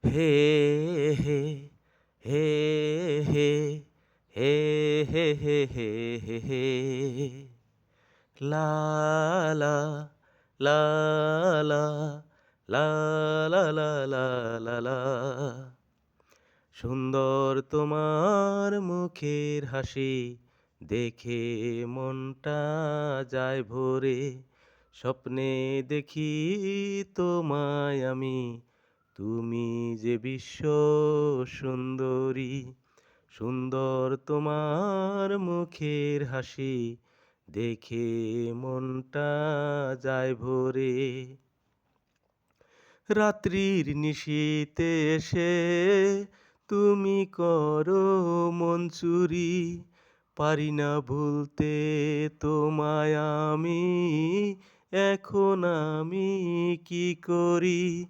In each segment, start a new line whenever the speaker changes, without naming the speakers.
হে হে হে হে হে হে হে হে হে হে লা লা লা লা লা লা লা লা লা লা। সুন্দর তোমার মুখের হাসি দেখে মনটা যায় ভরে। স্বপ্নে দেখি তোমায় আমি, তুমি যে বিশ্ব সুন্দরী। সুন্দর তোমার মুখের হাসি দেখে মনটা যায় ভরে। রাত্রির নিশীথে এসে তুমি করো মন চুরি। পারি না ভুলতে তোমায় আমি, এখন আমি কি করি।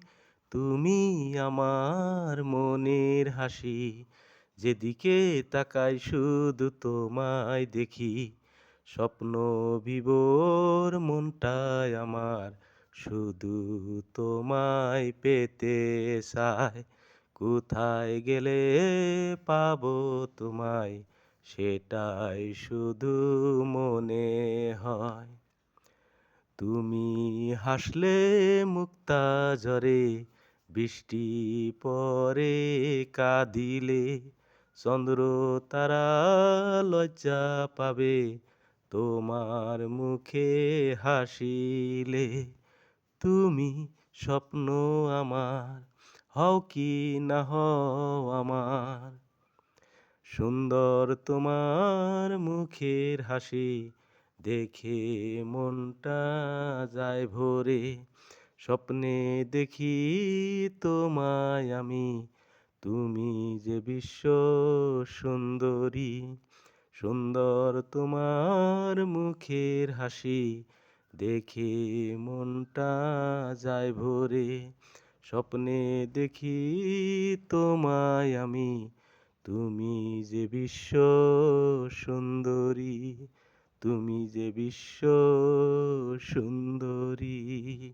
তুমি আমার মনের হাসি, যেদিকে তাকাই শুধু তোমায় দেখি। স্বপ্ন বিভোর মনটায় আমার শুধু তোমায় পেতে চায়। কোথায় গেলে পাবো তোমায়, সেটাই শুধু মনে হয়। তুমি হাসলে মুক্তা ঝরে, বৃষ্টি পরে কাঁদিলে চন্দ্র তারা লজ্জা পাবে তোমার মুখে হাসিলে। তুমি স্বপ্ন আমার, হও কি না হও আমার। সুন্দর তোমার মুখের হাসি দেখে মনটা যায় ভরে। স্বপ্নে দেখি তোমায় আমি, তুমি যে বিশ্ব সুন্দরী। সুন্দর তোমার মুখের হাসি দেখে মনটা যায় ভরে। স্বপ্নে দেখি তোমায় আমি, তুমি যে বিশ্ব সুন্দরী। তুমি যে বিশ্ব সুন্দরী।